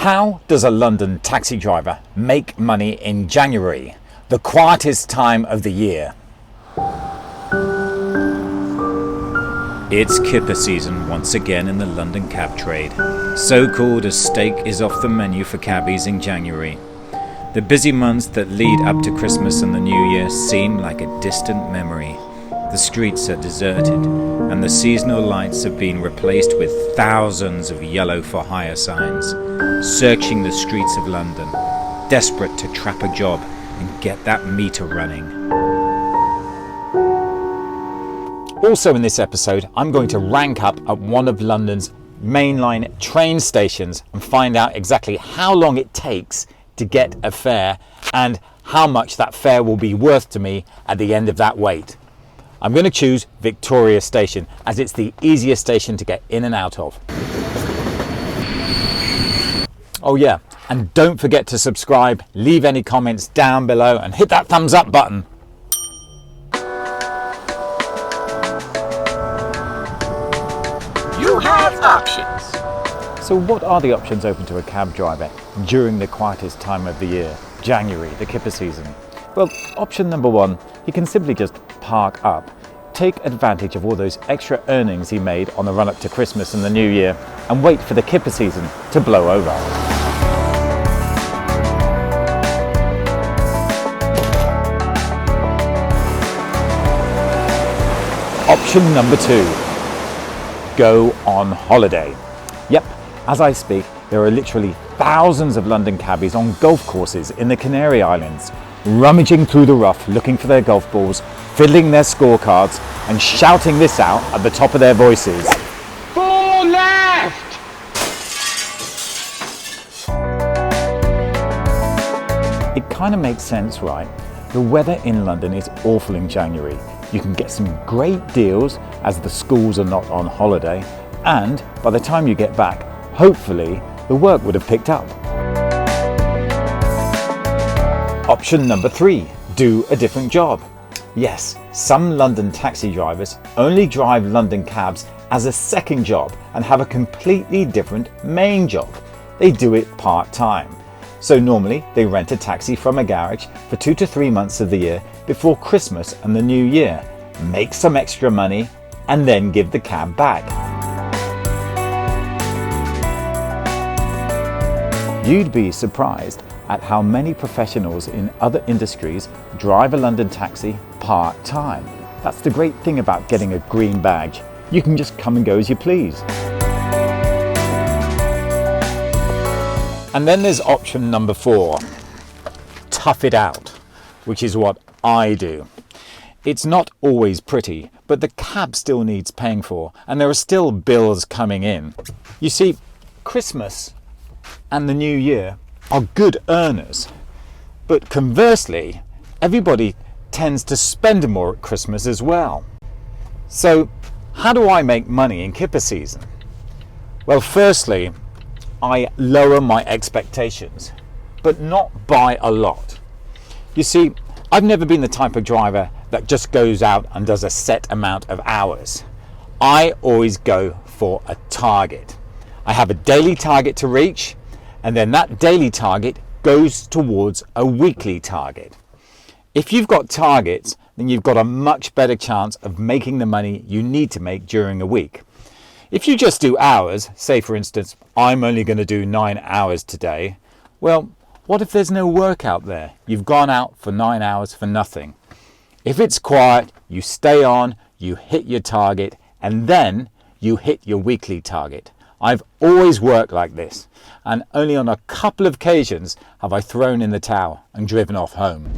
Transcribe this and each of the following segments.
How does a London taxi driver make money in January, the quietest time of the year? It's kipper season once again in the London cab trade. So called as steak is off the menu for cabbies in January. The busy months that lead up to Christmas and the New Year seem like a distant memory. The streets are deserted and the seasonal lights have been replaced with thousands of yellow for hire signs, searching the streets of London, desperate to trap a job and get that meter running. Also in this episode, I'm going to rank up at one of London's mainline train stations and find out exactly how long it takes to get a fare and how much that fare will be worth to me at the end of that wait. I'm going to choose Victoria Station as it's the easiest station to get in and out of. Oh yeah, and don't forget to subscribe, leave any comments down below and hit that thumbs up button. You have options. So what are the options open to a cab driver during the quietest time of the year, January, the kipper season? Well, option number one, he can simply just park up, take advantage of all those extra earnings he made on the run up to Christmas and the New Year and wait for the kipper season to blow over. Option number two, go on holiday. Yep, as I speak, there are literally thousands of London cabbies on golf courses in the Canary Islands, rummaging through the rough looking for their golf balls, fiddling their scorecards and shouting this out at the top of their voices. Full left! It kind of makes sense, right? The weather in London is awful in January. You can get some great deals as the schools are not on holiday, and by the time you get back, hopefully the work would have picked up. Option number three, do a different job. Yes, some London taxi drivers only drive London cabs as a second job and have a completely different main job. They do it part-time. So normally they rent a taxi from a garage for 2 to 3 months of the year before Christmas and the New Year, make some extra money and then give the cab back. You'd be surprised at how many professionals in other industries drive a London taxi part-time. That's the great thing about getting a green badge. You can just come and go as you please. And then there's option number four, tough it out, which is what I do. It's not always pretty, but the cab still needs paying for, and there are still bills coming in. You see, Christmas and the New Year are good earners, but conversely, everybody tends to spend more at Christmas as well. So how do I make money in kipper season? Well, firstly, I lower my expectations, but not by a lot. You see, I've never been the type of driver that just goes out and does a set amount of hours. I always go for a target. I have a daily target to reach, and then that daily target goes towards a weekly target. If you've got targets, then you've got a much better chance of making the money you need to make during a week. If you just do hours, say for instance, I'm only going to do 9 hours today, well, what if there's no work out there? You've gone out for 9 hours for nothing. If it's quiet, you stay on, you hit your target, and then you hit your weekly target. I've always worked like this, and only on a couple of occasions have I thrown in the towel and driven off home.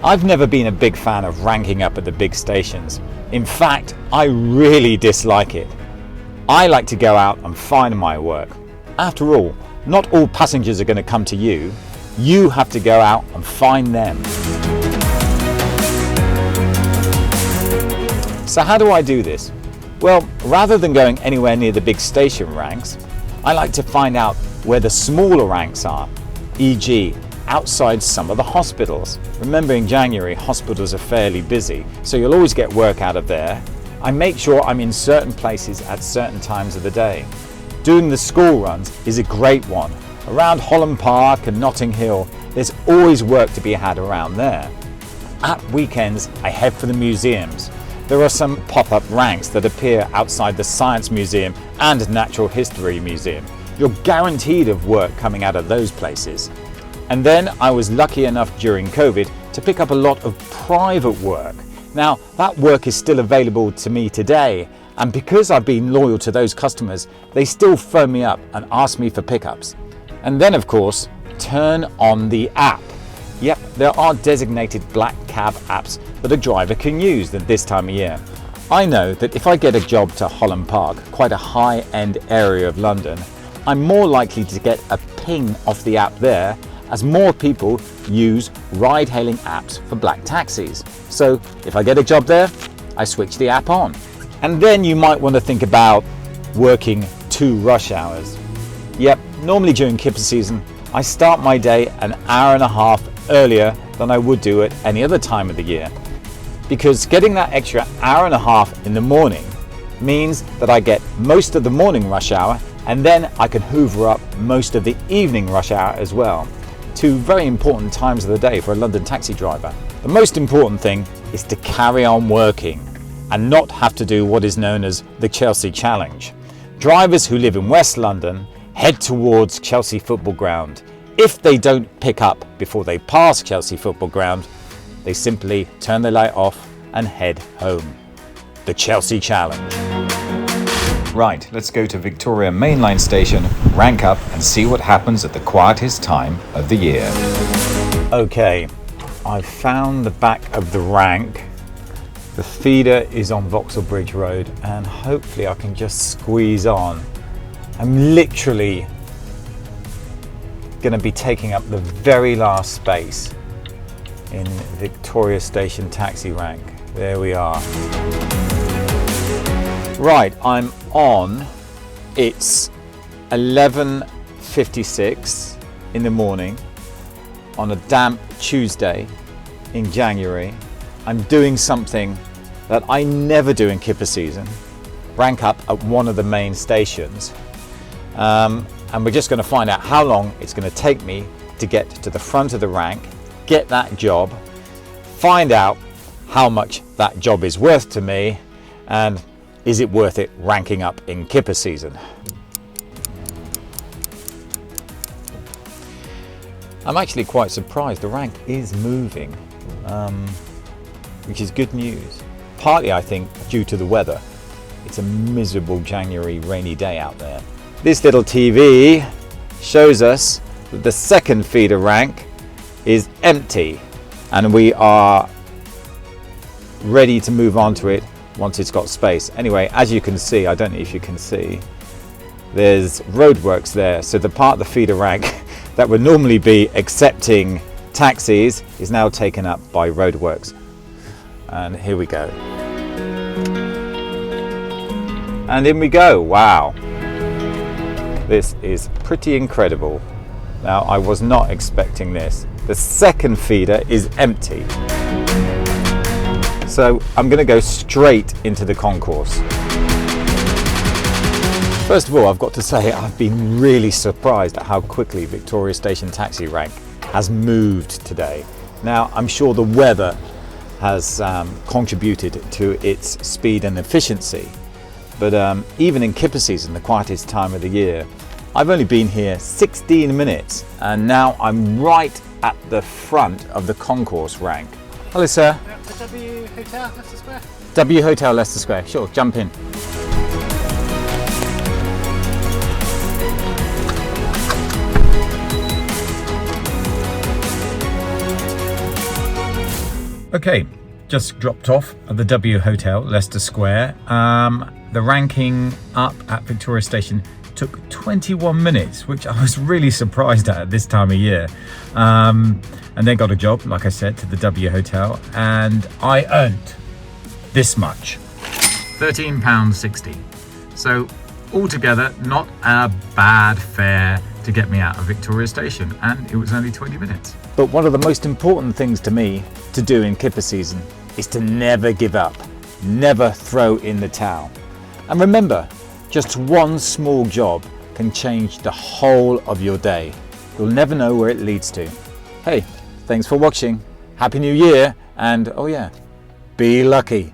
I've never been a big fan of ranking up at the big stations. In fact, I really dislike it. I like to go out and find my work. After all, not all passengers are going to come to you. You have to go out and find them. So how do I do this? Well, rather than going anywhere near the big station ranks, I like to find out where the smaller ranks are, e.g. outside some of the hospitals. Remember, in January, hospitals are fairly busy, so you'll always get work out of there. I make sure I'm in certain places at certain times of the day. Doing the school runs is a great one. Around Holland Park and Notting Hill, there's always work to be had around there. At weekends, I head for the museums. There are some pop-up ranks that appear outside the Science Museum and Natural History Museum. You're guaranteed of work coming out of those places. And then I was lucky enough during COVID to pick up a lot of private work. Now, that work is still available to me today, and because I've been loyal to those customers, they still phone me up and ask me for pickups. And then, of course, turn on the app. Yep, there are designated black cab apps that a driver can use at this time of year. I know that if I get a job to Holland Park, quite a high-end area of London, I'm more likely to get a ping off the app there, as more people use ride-hailing apps for black taxis. So if I get a job there, I switch the app on. And then you might want to think about working 2 rush hours. Yep, normally during kipper season, I start my day an hour and a half earlier than I would do at any other time of the year. Because getting that extra hour and a half in the morning means that I get most of the morning rush hour, and then I can hoover up most of the evening rush hour as well. 2 very important times of the day for a London taxi driver. The most important thing is to carry on working and not have to do what is known as the Chelsea Challenge. Drivers who live in West London head towards Chelsea Football Ground. If they don't pick up before they pass Chelsea Football Ground, they simply turn the light off and head home. The Chelsea Challenge. Right, let's go to Victoria Mainline Station, rank up and see what happens at the quietest time of the year. Okay, I've found the back of the rank. The feeder is on Vauxhall Bridge Road, and hopefully I can just squeeze on. I'm literally going to be taking up the very last space in Victoria Station taxi rank. There we are. Right, I'm on. It's 11:56 in the morning on a damp Tuesday in January. I'm doing something that I never do in kipper season, rank up at one of the main stations. And we're just going to find out how long it's going to take me to get to the front of the rank, get that job, find out how much that job is worth to me, and is it worth it ranking up in kipper season. I'm actually quite surprised. The rank is moving, which is good news. Partly, I think, due to the weather. It's a miserable January rainy day out there. This little TV shows us that the second feeder rank is empty, and we are ready to move on to it once it's got space. Anyway, as you can see, I don't know if you can see, there's roadworks there. So the part of the feeder rank that would normally be accepting taxis is now taken up by roadworks. And here we go. And in we go. Wow. This is pretty incredible. Now, I was not expecting this. The second feeder is empty. So I'm going to go straight into the concourse. First of all, I've got to say I've been really surprised at how quickly Victoria Station taxi rank has moved today. Now, I'm sure the weather has contributed to its speed and efficiency, but even in kipper season, the quietest time of the year, I've only been here 16 minutes, and now I'm right at the front of the concourse rank. Hello, sir. W Hotel, Leicester Square. W Hotel, Leicester Square. Sure, jump in. Okay, just dropped off at the W Hotel, Leicester Square. The ranking up at Victoria Station took 21 minutes, which I was really surprised at this time of year. And then got a job, like I said, to the W Hotel, and I earned this much, £13.60. So altogether, not a bad fare to get me out of Victoria Station, and it was only 20 minutes. But one of the most important things to me to do in kipper season is to never give up. Never throw in the towel. And remember, just one small job can change the whole of your day. You'll never know where it leads to. Hey, thanks for watching. Happy New Year, and oh yeah, be lucky.